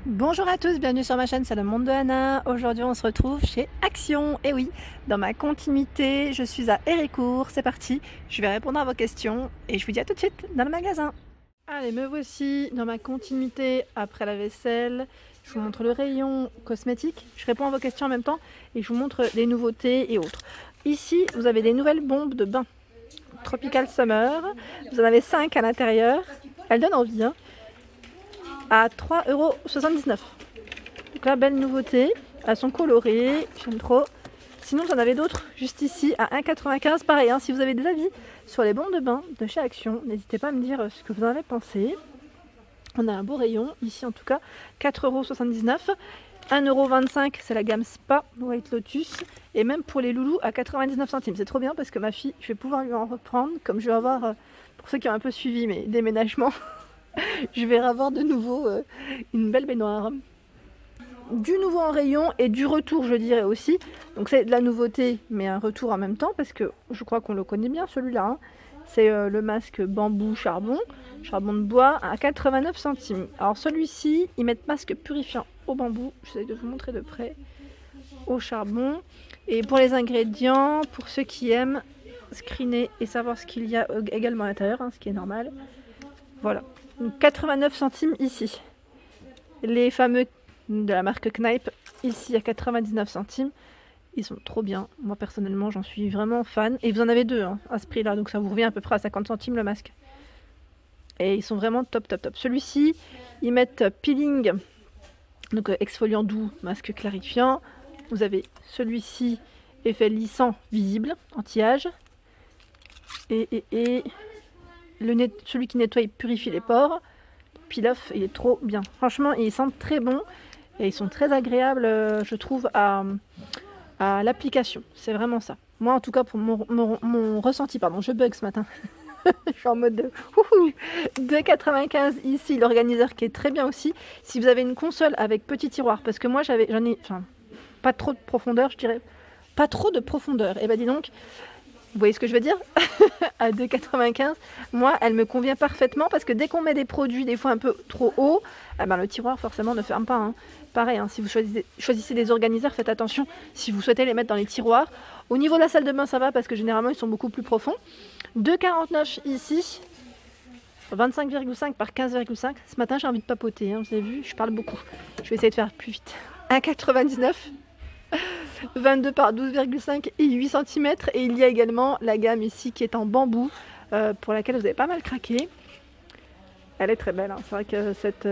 Bonjour à tous, bienvenue sur ma chaîne, c'est le monde de Anna. Aujourd'hui on se retrouve chez Action. Et oui, dans ma continuité, je suis à Héricourt, c'est parti. Je vais répondre à vos questions et je vous dis à tout de suite dans le magasin. Allez, me voici dans ma continuité après la vaisselle. Je vous montre le rayon cosmétique, je réponds à vos questions en même temps et je vous montre les nouveautés et autres. Ici, vous avez des nouvelles bombes de bain Tropical Summer. Vous en avez 5 à l'intérieur. Elles donnent envie, hein, à 3,79 €. Donc là, belle nouveauté. Elles sont colorées, j'aime trop. Sinon, j'en avais d'autres juste ici à 1,95 €. Pareil, hein, si vous avez des avis sur les bombes de bain de chez Action, n'hésitez pas à me dire ce que vous en avez pensé. On a un beau rayon, ici en tout cas, 4,79 €. 1,25 €, c'est la gamme Spa White Lotus. Et même pour les loulous à 99 centimes. C'est trop bien parce que ma fille, je vais pouvoir lui en reprendre. Comme je vais avoir, pour ceux qui ont un peu suivi mes déménagements, je vais avoir de nouveau une belle baignoire. Du nouveau en rayon et du retour, je dirais aussi. Donc c'est de la nouveauté, mais un retour en même temps, parce que je crois qu'on le connaît bien celui-là, hein. C'est le masque bambou charbon de bois à 89 centimes. Alors celui-ci, ils mettent masque purifiant au bambou. J'essaie de vous montrer de près. Au charbon. Et pour les ingrédients, pour ceux qui aiment screener et savoir ce qu'il y a également à l'intérieur, hein, ce qui est normal. Voilà. Donc 89 centimes ici. Les fameux de la marque Kneipp, ici à 99 centimes. Ils sont trop bien. Moi personnellement, j'en suis vraiment fan. Et vous en avez deux, hein, à ce prix-là, donc ça vous revient à peu près à 50 centimes le masque. Et ils sont vraiment top, top, top. Celui-ci, ils mettent peeling, donc exfoliant doux, masque clarifiant. Vous avez celui-ci, effet lissant visible, anti-âge. Et celui qui nettoie et purifie les pores. Peel off, il est trop bien. Franchement, ils sentent très bon. Et ils sont très agréables, je trouve, à l'application. C'est vraiment ça. Moi, en tout cas, pour mon ressenti, pardon, je bug ce matin. Je suis en mode de 2,95 € ici, l'organiseur qui est très bien aussi. Si vous avez une console avec petit tiroir, parce que moi j'en ai, pas trop de profondeur, je dirais. Pas trop de profondeur. Et bah dis donc, vous voyez ce que je veux dire? À 2,95 €, moi elle me convient parfaitement parce que dès qu'on met des produits des fois un peu trop haut, eh ben, le tiroir forcément ne ferme pas, hein. Pareil, hein, si vous choisissez des organiseurs, faites attention si vous souhaitez les mettre dans les tiroirs. Au niveau de la salle de bain, ça va parce que généralement ils sont beaucoup plus profonds. 2,49 € ici, 25,5 par 15,5. Ce matin j'ai envie de papoter, hein, vous avez vu, je parle beaucoup. Je vais essayer de faire plus vite. 1,99 €. 22 par 12,5 et 8 cm. Et il y a également la gamme ici qui est en bambou, pour laquelle vous avez pas mal craqué. Elle est très belle, hein. C'est vrai que cette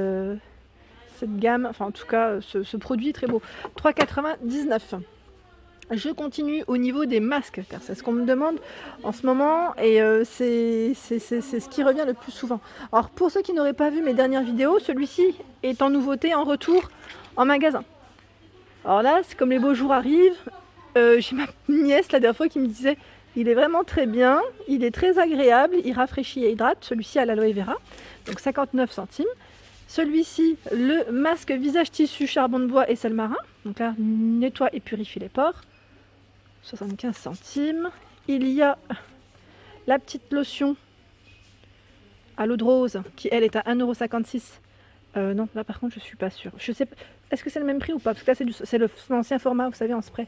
gamme, enfin en tout cas ce produit est très beau. 3,99 €. Je continue au niveau des masques, car c'est ce qu'on me demande en ce moment et c'est ce qui revient le plus souvent. Alors pour ceux qui n'auraient pas vu mes dernières vidéos, celui-ci est en nouveauté, en retour, en magasin. Alors là, c'est comme les beaux jours arrivent. J'ai ma nièce la dernière fois qui me disait il est vraiment très bien, il est très agréable, il rafraîchit et hydrate. Celui-ci à l'aloe vera, donc 59 centimes. Celui-ci, le masque visage tissu charbon de bois et sel marin. Donc là, nettoie et purifie les pores. 75 centimes. Il y a la petite lotion à l'eau de rose qui, elle, est à 1,56 €. Non, là par contre, je suis pas sûre. Je sais pas. Est-ce que c'est le même prix ou pas? Parce que là, c'est l'ancien format, vous savez, en spray.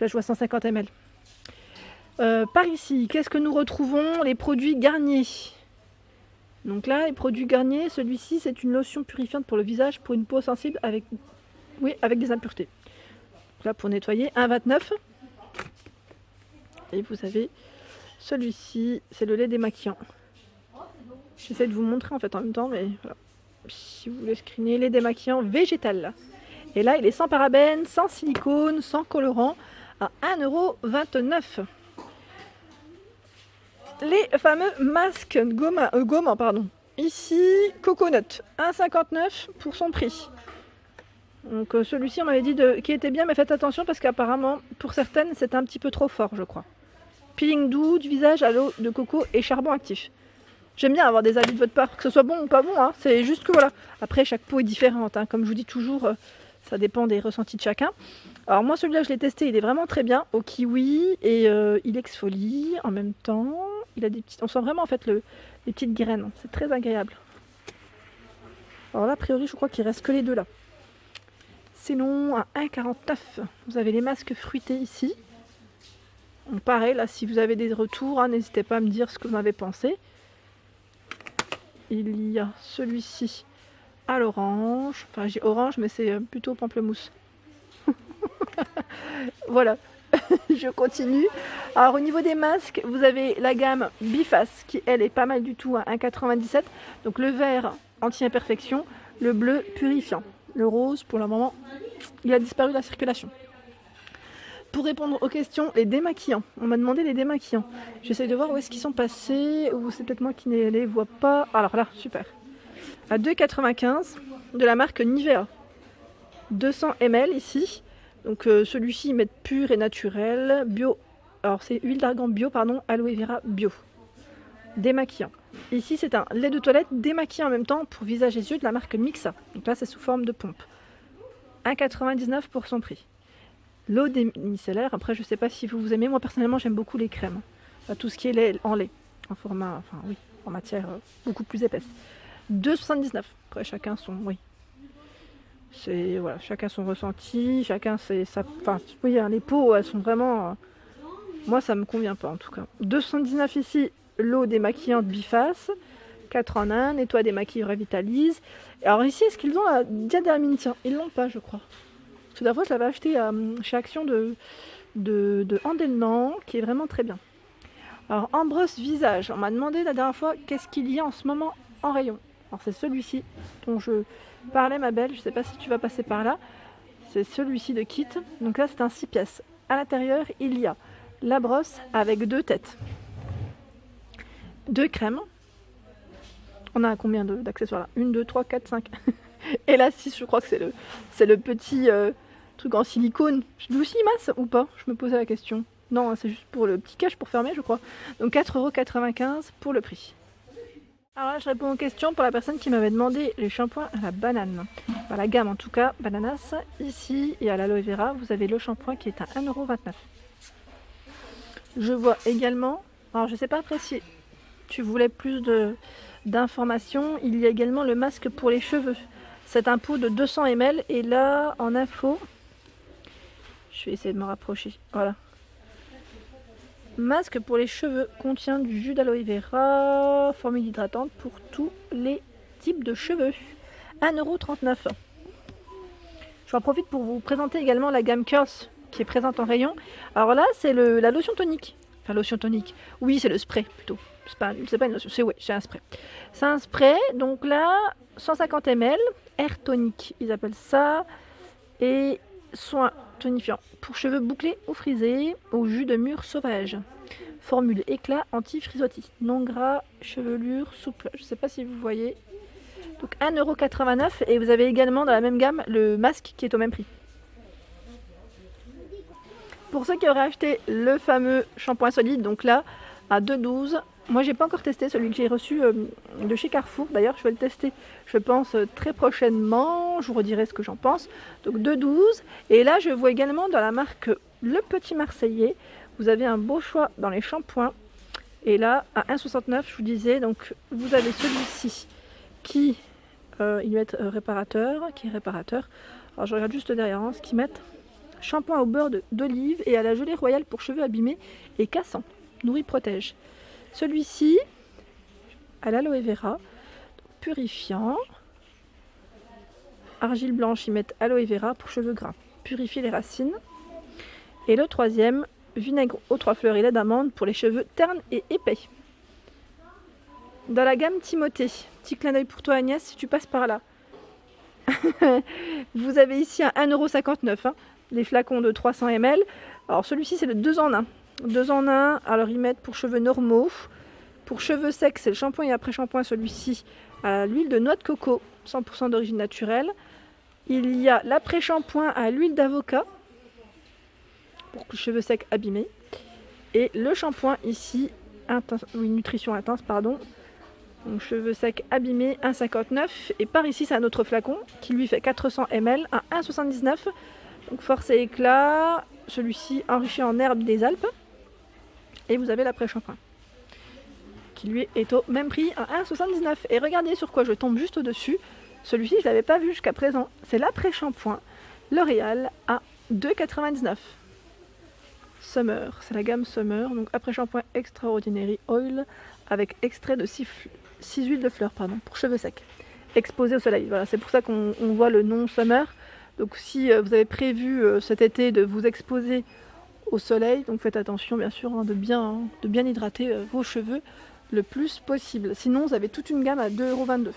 Là, je vois 150 ml. Par ici, qu'est-ce que nous retrouvons? Les produits Garnier. Donc là, les produits Garnier, celui-ci, c'est une lotion purifiante pour le visage, pour une peau sensible avec des impuretés. Donc là, pour nettoyer, 1,29 €. Et vous avez celui-ci, c'est le lait démaquillant. J'essaie de vous montrer en fait en même temps, mais voilà. Si vous voulez screener, lait démaquillant végétal. Et là, il est sans parabènes, sans silicone, sans colorant, à 1,29 €. Les fameux masques gommants, pardon. Ici, Coconut, 1,59 € pour son prix. Donc celui-ci, on m'avait dit qu'il était bien, mais faites attention parce qu'apparemment, pour certaines, c'est un petit peu trop fort, je crois. Peeling doux du visage à l'eau de coco et charbon actif. J'aime bien avoir des avis de votre part, que ce soit bon ou pas bon, hein. C'est juste que voilà. Après, chaque peau est différente, hein. Comme je vous dis toujours, ça dépend des ressentis de chacun. Alors moi, celui-là, je l'ai testé, il est vraiment très bien au kiwi et il exfolie en même temps. Il a des petites, on sent vraiment en fait les petites graines, c'est très agréable. Alors là, a priori, je crois qu'il reste que les deux là. Sinon, à 1,49. Vous avez les masques fruités ici. Donc, pareil, là, si vous avez des retours, hein, n'hésitez pas à me dire ce que vous en avez pensé. Il y a celui-ci à l'orange. Enfin, j'ai orange, mais c'est plutôt pamplemousse. Voilà, je continue. Alors, au niveau des masques, vous avez la gamme Biface qui, elle, est pas mal du tout à 1,97. Donc, le vert anti-imperfection, le bleu purifiant. Le rose, pour le moment, il a disparu de la circulation. Pour répondre aux questions, les démaquillants. On m'a demandé les démaquillants. J'essaie de voir où est-ce qu'ils sont passés, ou c'est peut-être moi qui ne les vois pas. Alors là, super. À 2,95 de la marque Nivea. 200 ml ici. Donc celui-ci, ils mettent pur et naturel. Bio. Alors c'est huile d'argan bio, pardon. Aloe vera bio. Démaquillant. Ici, c'est un lait de toilette démaquillant en même temps pour visage et yeux de la marque Mixa. Donc là, c'est sous forme de pompe. 1,99 pour son prix. L'eau démicellaire, après je sais pas si vous aimez, moi personnellement j'aime beaucoup les crèmes. Enfin, tout ce qui est lait, en format, enfin oui, en matière beaucoup plus épaisse. 2,79. Après chacun son, oui. C'est voilà, chacun son ressenti, chacun c'est ça. Enfin, oui, hein, les peaux, elles sont vraiment. Moi ça me convient pas en tout cas. 2,79 ici, l'eau démaquillante Biface. 4 en 1, nettoie, démaquille, revitalise. Alors ici, est-ce qu'ils ont la diadéramine? Tiens, ils l'ont pas je crois. Tout d'abord, je l'avais acheté chez Action de Andelnan, qui est vraiment très bien. Alors, en brosse visage, on m'a demandé la dernière fois qu'est-ce qu'il y a en ce moment en rayon. Alors, c'est celui-ci dont je parlais, ma belle. Je ne sais pas si tu vas passer par là. C'est celui-ci de Kit. Donc là, c'est un 6 pièces. À l'intérieur, il y a la brosse avec 2 têtes. 2 crèmes. On a combien d'accessoires là? 1, 2, 3, 4, 5. Et là, 6, je crois que c'est le petit truc en silicone. Lui aussi, il masse ou pas? Je me posais la question. Non, hein, c'est juste pour le petit cache pour fermer, je crois. Donc 4,95 € pour le prix. Alors là, je réponds aux questions pour la personne qui m'avait demandé les shampoings à la banane. Enfin, la gamme en tout cas, bananas. Ici, et à l'aloe vera, vous avez le shampoing qui est à 1,29 €. Je vois également, alors je sais pas après si tu voulais plus d'informations, il y a également le masque pour les cheveux. C'est un pot de 200 ml et là en info, je vais essayer de me rapprocher, voilà. Masque pour les cheveux contient du jus d'aloe vera, formule hydratante pour tous les types de cheveux. 1,39 €. J'en profite pour vous présenter également la gamme Curls qui est présente en rayon. Alors là c'est la lotion tonique, enfin lotion tonique, oui c'est le spray plutôt. C'est pas une lotion, c'est un spray. C'est un spray, donc là, 150 ml, air tonique, ils appellent ça, et soin tonifiant pour cheveux bouclés ou frisés, au jus de mûre sauvage. Formule éclat anti-frisottis, non gras, chevelure souple. Je sais pas si vous voyez. Donc 1,89 € et vous avez également dans la même gamme le masque qui est au même prix. Pour ceux qui auraient acheté le fameux shampoing solide, donc là, à 2,12 €. Moi j'ai pas encore testé celui que j'ai reçu de chez Carrefour. D'ailleurs je vais le tester je pense très prochainement. Je vous redirai ce que j'en pense. Donc 2,12 €. Et là je vois également dans la marque Le Petit Marseillais. Vous avez un beau choix dans les shampoings. Et là à 1,69 € je vous disais. Donc vous avez celui-ci qui il doit être réparateur. Qui est réparateur. Alors je regarde juste derrière ce qu'ils mettent. Shampoing au beurre d'olive et à la gelée royale pour cheveux abîmés et cassants. Nourrit protège. Celui-ci, à l'aloe vera, purifiant. Argile blanche, ils mettent aloe vera pour cheveux gras. Purifier les racines. Et le troisième, vinaigre aux 3 fleurs et lait d'amande pour les cheveux ternes et épais. Dans la gamme Timothée, petit clin d'œil pour toi Agnès si tu passes par là. Vous avez ici un 1,59 €, les flacons de 300 ml. Alors celui-ci c'est le 2 en 1. 2 en 1, alors ils mettent pour cheveux normaux. Pour cheveux secs, c'est le shampoing et après-shampoing, celui-ci à l'huile de noix de coco, 100% d'origine naturelle. Il y a l'après-shampoing à l'huile d'avocat, pour cheveux secs abîmés. Et le shampoing ici, nutrition intense, pardon. Donc cheveux secs abîmés, 1,59 €. Et par ici, c'est un autre flacon qui lui fait 400 ml à 1,79 €. Donc force et éclat, celui-ci enrichi en herbes des Alpes. Et vous avez l'après-shampoing qui lui est au même prix à 1,79 €. Et regardez sur quoi je tombe juste au-dessus. Celui-ci, je ne l'avais pas vu jusqu'à présent. C'est l'après-shampoing L'Oréal à 2,99 €. Summer, c'est la gamme Summer, donc après shampoing Extraordinary Oil avec extrait de 6 huiles de fleurs pour cheveux secs, exposé au soleil. Voilà, c'est pour ça qu'on voit le nom Summer. Donc si vous avez prévu cet été de vous exposer au soleil, donc faites attention bien sûr de bien hydrater vos cheveux le plus possible. Sinon vous avez toute une gamme à 2,22 €.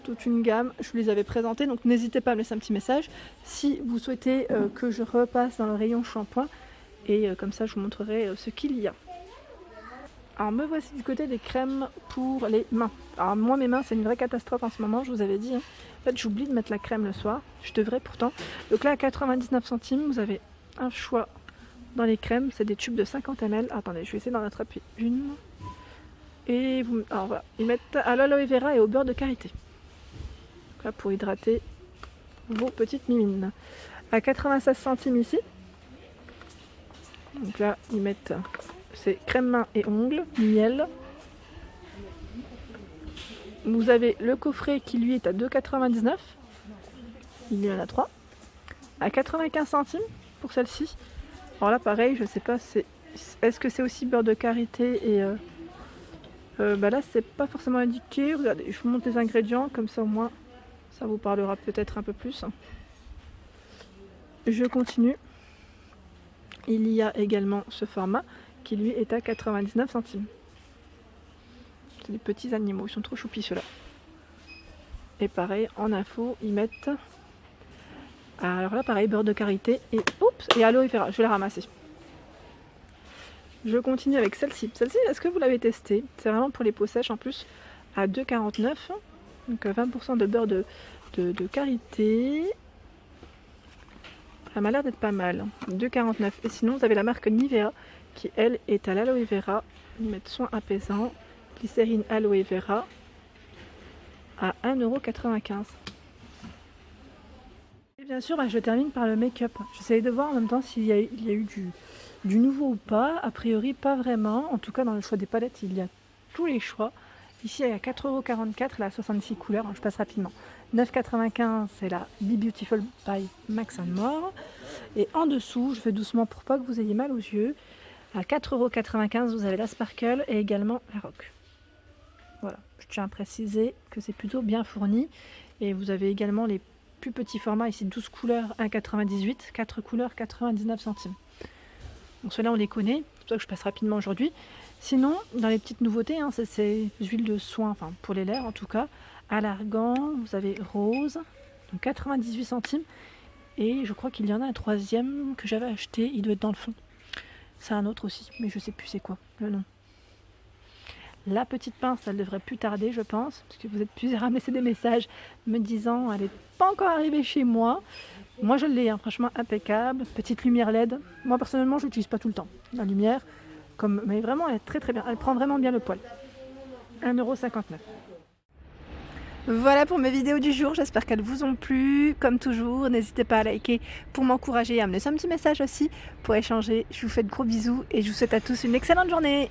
Toute une gamme, je vous les avais présentées, donc n'hésitez pas à me laisser un petit message si vous souhaitez que je repasse dans le rayon shampoing, et comme ça je vous montrerai ce qu'il y a. Alors me voici du côté des crèmes pour les mains. Alors moi mes mains c'est une vraie catastrophe en ce moment, je vous avais dit. En fait j'oublie de mettre la crème le soir, je devrais pourtant. Donc là à 99 centimes vous avez un choix dans les crèmes, c'est des tubes de 50 ml. Attendez, je vais essayer d'en attraper une. Et vous, alors voilà, ils mettent à l'aloe vera et au beurre de karité. Là pour hydrater vos petites mimines. À 96 centimes ici. Donc là ils mettent, c'est crème main et ongles, miel. Vous avez le coffret qui lui est à 2,99 €. Il y en a 3. À 95 centimes pour celle-ci. Alors là pareil, je sais pas, est-ce que c'est aussi beurre de karité et là c'est pas forcément indiqué. Regardez, je vous montre les ingrédients, comme ça au moins ça vous parlera peut-être un peu plus. Je continue. Il y a également ce format qui lui est à 99 centimes. C'est des petits animaux, ils sont trop choupis ceux-là. Et pareil, en info, ils mettent... Alors là pareil, beurre de karité et aloe vera, je vais la ramasser. Je continue avec celle-ci. Celle-ci, est-ce que vous l'avez testée? C'est vraiment pour les peaux sèches en plus, à 2,49 €. Donc 20% de beurre de karité. Ça m'a l'air d'être pas mal. 2,49 €. Et sinon, vous avez la marque Nivea qui, elle, est à l'aloe vera. Ils mettent soin apaisant, glycérine aloe vera à 1,95 €. Et bien sûr, je termine par le make-up. J'essaye de voir en même temps s'il y a eu du nouveau ou pas. A priori, pas vraiment. En tout cas, dans le choix des palettes, il y a tous les choix. Ici, il y a 4,44 € la 66 couleurs, je passe rapidement. 9,95 € c'est la Be Beautiful by Max More. Et en dessous, je fais doucement pour pas que vous ayez mal aux yeux. À 4,95 € vous avez la Sparkle et également la Rock. Voilà, je tiens à préciser que c'est plutôt bien fourni. Et vous avez également les plus petits formats, ici 12 couleurs, 1,98 €, 4 couleurs, 99 centimes. Donc ceux-là on les connaît, c'est pour ça que je passe rapidement aujourd'hui. Sinon, dans les petites nouveautés, c'est ces huiles de soin, enfin pour les lèvres en tout cas, à l'argan, vous avez rose, donc 98 centimes. Et je crois qu'il y en a un troisième que j'avais acheté, il doit être dans le fond. C'est un autre aussi, mais je sais plus c'est quoi le nom. La petite pince, elle devrait plus tarder, je pense, parce que vous êtes plusieurs à me laisser des messages me disant elle n'est pas encore arrivée chez moi. Moi je l'ai, franchement impeccable. Petite lumière LED. Moi personnellement, je l'utilise pas tout le temps. La lumière, mais vraiment, elle est très très bien. Elle prend vraiment bien le poil. 1,59 €. Voilà pour mes vidéos du jour, j'espère qu'elles vous ont plu. Comme toujours, n'hésitez pas à liker pour m'encourager et à me laisser un petit message aussi pour échanger. Je vous fais de gros bisous et je vous souhaite à tous une excellente journée.